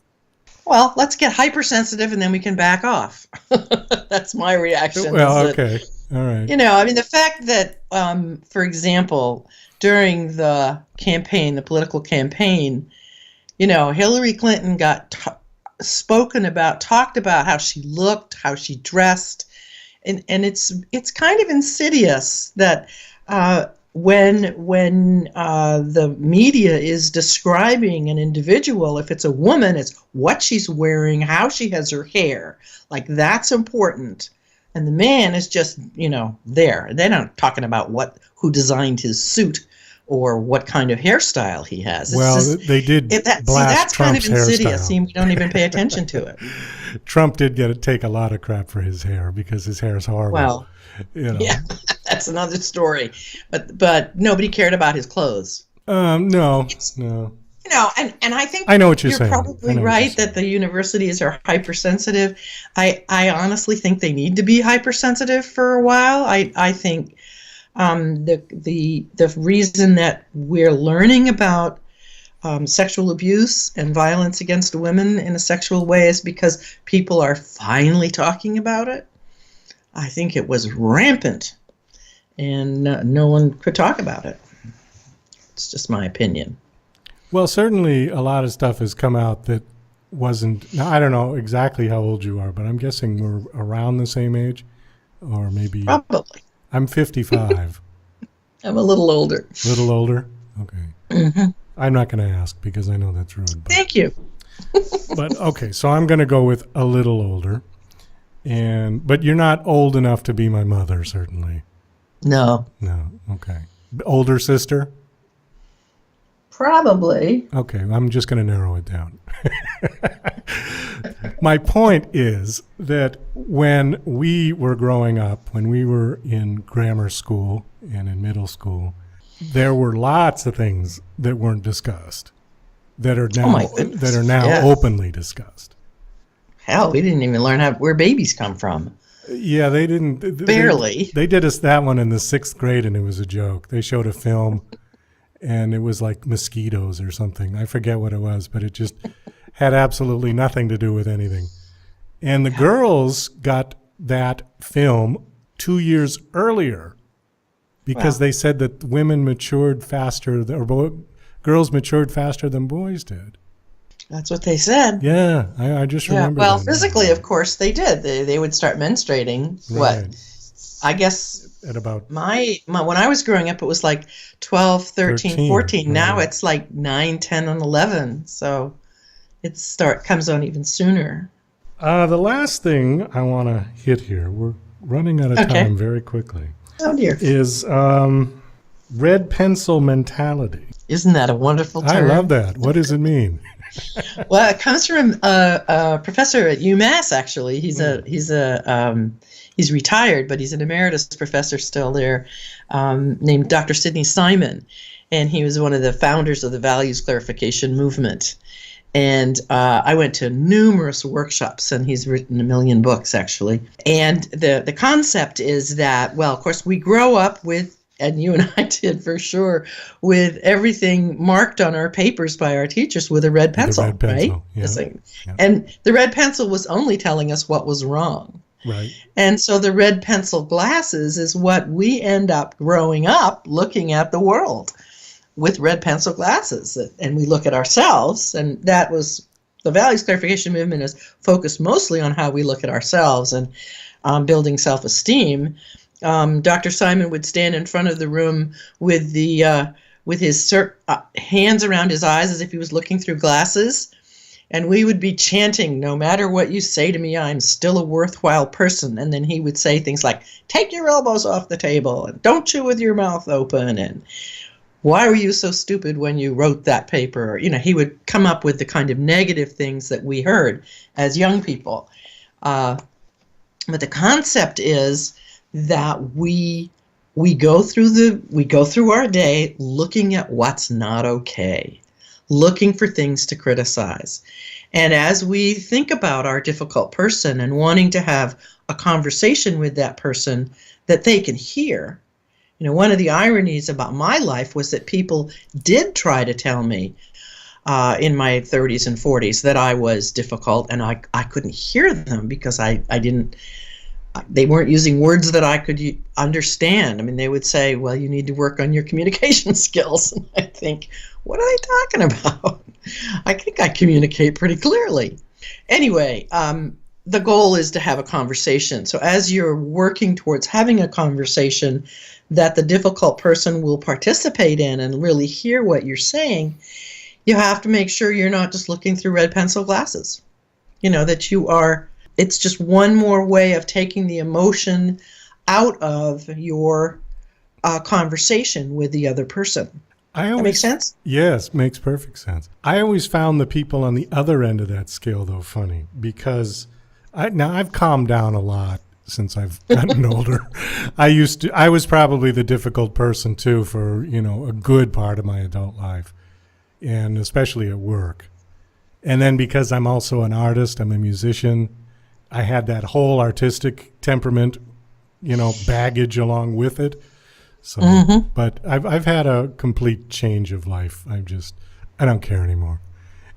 Well, let's get hypersensitive and then we can back off. That's my reaction. Well, okay. All right. The fact that, for example, during the campaign, the political campaign, Hillary Clinton got talked about how she looked, how she dressed. And it's kind of insidious that when the media is describing an individual, if it's a woman, it's what she's wearing, how she has her hair. Like, that's important. And the man is just, there. They're not talking about who designed his suit or what kind of hairstyle he has. They did blast that's Trump's kind of insidious. hairstyle. See, we don't even pay attention to it. Trump did take a lot of crap for his hair because his hair is horrible. Well, yeah, that's another story. But nobody cared about his clothes. No. And I think I know what you're you're saying. probably right that the universities are hypersensitive. I honestly think they need to be hypersensitive for a while. I think the reason that we're learning about sexual abuse and violence against women in a sexual way is because people are finally talking about it. I think it was rampant, and no one could talk about it. It's just my opinion. Well, certainly a lot of stuff has come out that wasn't. Now, I don't know exactly how old you are, but I'm guessing we're around the same age, or maybe. Probably. I'm 55. I'm a little older. A little older? Okay. Mm-hmm. I'm not going to ask because I know that's rude. But, Thank you. But okay, so I'm going to go with a little older, but you're not old enough to be my mother, certainly. No. No. Okay. Older sister? Probably. Okay, I'm just going to narrow it down. My point is that when we were growing up, when we were in grammar school and in middle school, there were lots of things that weren't discussed that are now Yes. openly discussed. Hell, we didn't even learn where babies come from. Yeah, they didn't. Barely. They did us that one in the 6th grade, and it was a joke. They showed a film, and it was like mosquitoes or something. I forget what it was, but it just had absolutely nothing to do with anything. And the girls got that film 2 years earlier because they said that women matured faster, girls matured faster than boys did. That's what they said. Yeah, I just remember. Well, that. physically, of course, they did. They would start menstruating. Right. What? I guess At about my when I was growing up, it was like 12, 13, 14. Now right. it's like 9, 10, and 11. So it comes on even sooner. The last thing I want to hit here, we're running out of time very quickly, Oh, dear. is red pencil mentality. Isn't that a wonderful term? I love that. What does it mean? Well, it comes from a professor at UMass. Actually, he's retired, but he's an emeritus professor still there, named Dr. Sidney Simon, and he was one of the founders of the values clarification movement. And I went to numerous workshops, and he's written a million books, actually. And the concept is that, well, of course, we grow up with, and you and I did for sure, with everything marked on our papers by our teachers with a red pencil, right? Yeah. Yeah. And the red pencil was only telling us what was wrong. Right. And so the red pencil glasses is what we end up growing up looking at the world with red pencil glasses. And we look at ourselves, and that was the values clarification movement is focused mostly on how we look at ourselves and building self-esteem. Dr. Simon would stand in front of the room with his hands around his eyes as if he was looking through glasses, and we would be chanting, "No matter what you say to me, I'm still a worthwhile person." And then he would say things like, "Take your elbows off the table, and don't chew with your mouth open," and "Why were you so stupid when you wrote that paper?" You know, he would come up with the kind of negative things that we heard as young people. But the concept is that we go through our day looking at what's not okay, looking for things to criticize. And as we think about our difficult person and wanting to have a conversation with that person that they can hear, you know, one of the ironies about my life was that people did try to tell me in my 30s and 40s that I was difficult, and I couldn't hear them because they weren't using words that I could understand. I mean, they would say, "Well, you need to work on your communication skills." And I think, what are they talking about? I think I communicate pretty clearly. Anyway, the goal is to have a conversation. So as you're working towards having a conversation that the difficult person will participate in and really hear what you're saying, you have to make sure you're not just looking through red pencil glasses. You know, that you are. It's just one more way of taking the emotion out of your conversation with the other person. That makes sense? Yes, makes perfect sense. I always found the people on the other end of that scale, though, funny, because I've calmed down a lot since I've gotten older. I was probably the difficult person, too, for, a good part of my adult life, and especially at work. And then because I'm also an artist, I'm a musician, I had that whole artistic temperament, baggage along with it. So, but I've had a complete change of life. I don't care anymore,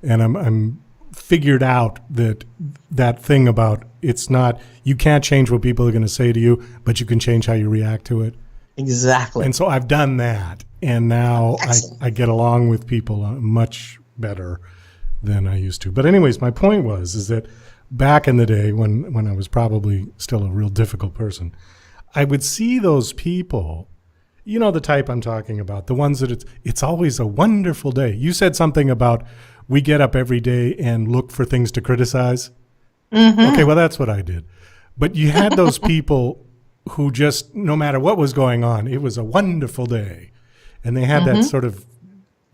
and I'm figured out that thing about it's not, you can't change what people are going to say to you, but you can change how you react to it. Exactly. And so I've done that, and now I get along with people much better than I used to. But anyways, my point is that back in the day when I was probably still a real difficult person, I would see those people, the type I'm talking about, the ones that it's always a wonderful day. You said something about we get up every day and look for things to criticize. Mm-hmm. Okay, well, that's what I did. But you had those people who just, no matter what was going on, it was a wonderful day. And they had that sort of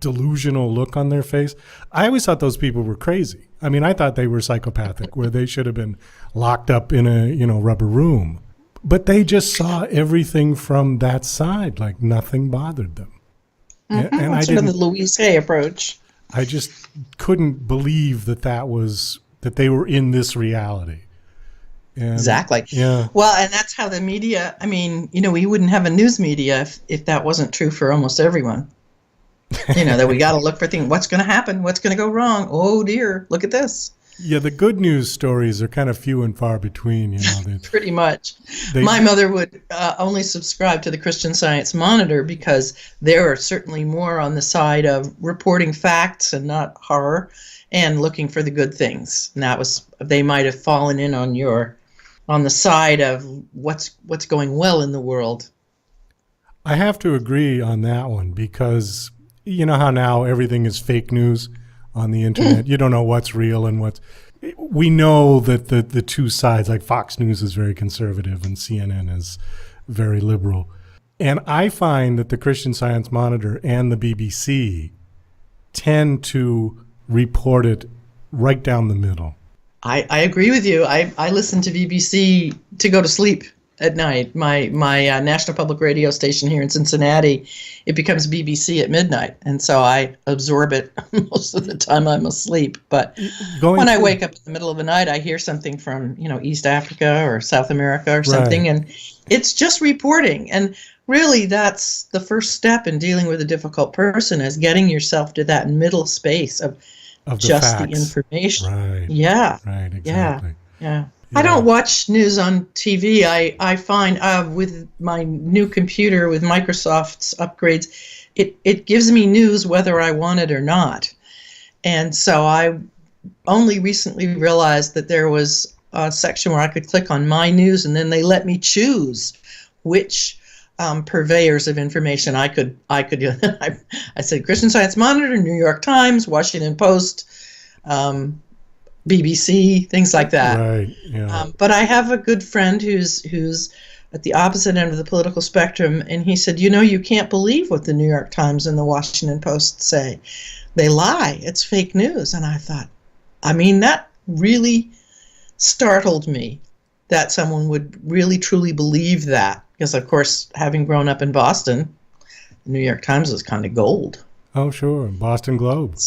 delusional look on their face. I always thought those people were crazy. I mean, I thought they were psychopathic, where they should have been locked up in a, rubber room. But they just saw everything from that side, like nothing bothered them. Mm-hmm. And That's sort of the Louise Hay approach. I just couldn't believe that they were in this reality. And, exactly. Yeah. Well, and that's how the media, I mean, we wouldn't have a news media if that wasn't true for almost everyone. That we got to look for things. What's going to happen? What's going to go wrong? Oh, dear. Look at this. Yeah, the good news stories are kind of few and far between. Pretty much. My mother would only subscribe to the Christian Science Monitor because they're certainly more on the side of reporting facts and not horror and looking for the good things. And they might have fallen in on the side of what's going well in the world. I have to agree on that one because you know how now everything is fake news on the internet. You don't know what's real and what's. We know that the two sides, like Fox News is very conservative and CNN is very liberal. And I find that the Christian Science Monitor and the BBC tend to report it right down the middle. I agree with you. I listen to BBC to go to sleep at night. My National Public Radio station here in Cincinnati, it becomes BBC at midnight, and so I absorb it most of the time I'm asleep. But when I wake up in the middle of the night, I hear something from East Africa or South America or something, and it's just reporting. And really, that's the first step in dealing with a difficult person, is getting yourself to that middle space of just the information. Right. Yeah. Right. Exactly. Yeah. I don't watch news on TV. I find with my new computer, with Microsoft's upgrades, it gives me news whether I want it or not. And so I only recently realized that there was a section where I could click on My News, and then they let me choose which purveyors of information I could. I said Christian Science Monitor, New York Times, Washington Post, BBC, things like that. Right. Yeah. But I have a good friend who's at the opposite end of the political spectrum, and he said, you can't believe what the New York Times and the Washington Post say. They lie. It's fake news. And I thought, that really startled me that someone would really truly believe that. Because, of course, having grown up in Boston, the New York Times was kind of gold. Oh, sure. Boston Globe.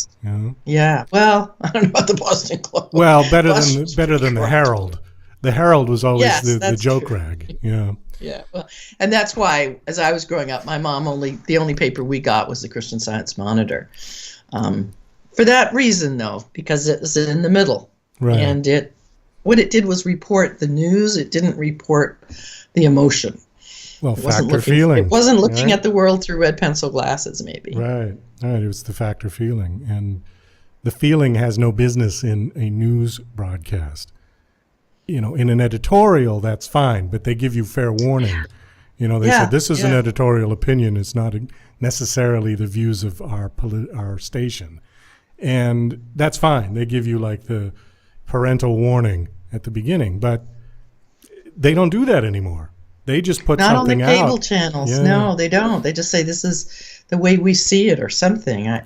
Yeah. Well, I don't know about the Boston Globe. Well, better than the Herald. The Herald was always the joke rag. Yeah. Yeah. Well, and that's why, as I was growing up, my mom the only paper we got was the Christian Science Monitor. For that reason, though, because it was in the middle. Right. And what it did was report the news. It didn't report the emotion. Well, factor feeling. It wasn't looking at the world through red pencil glasses, maybe. Right. It was the factor feeling. And the feeling has no business in a news broadcast. In an editorial, that's fine, but they give you fair warning. They said, this is an editorial opinion. It's not necessarily the views of our station. And that's fine. They give you like the parental warning at the beginning, but they don't do that anymore. They just put something out. Not on the cable channels. Yeah. No, they don't. They just say this is the way we see it or something. I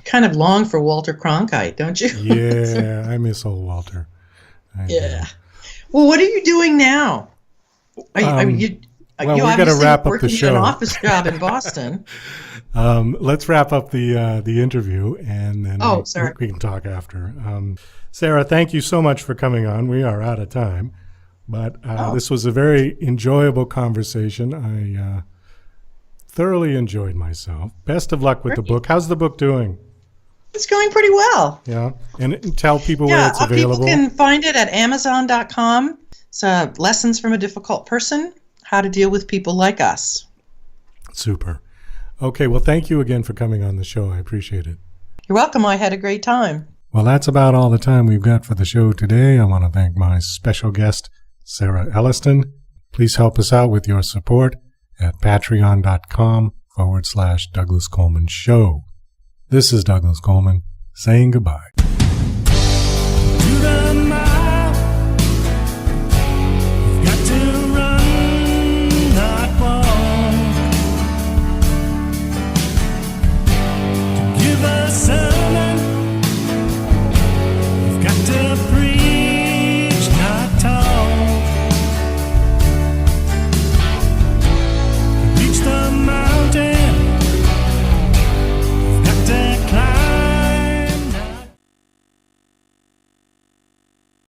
kind of long for Walter Cronkite, don't you? Yeah, I miss old Walter. Yeah. Well, what are you doing now? You we got to wrap up the show. An office job in Boston. Let's wrap up the interview, and then we can talk after. Sarah, thank you so much for coming on. We are out of time. But this was a very enjoyable conversation. I thoroughly enjoyed myself. Best of luck with the book. How's the book doing? It's going pretty well. Yeah. And tell people where it's available. People can find it at Amazon.com. It's Lessons from a Difficult Person, How to Deal with People Like Us. Super. Okay, well, thank you again for coming on the show. I appreciate it. You're welcome. I had a great time. Well, that's about all the time we've got for the show today. I want to thank my special guest, Sarah Elliston. Please help us out with your support at patreon.com/Douglas Coleman Show. This is Douglas Coleman saying goodbye.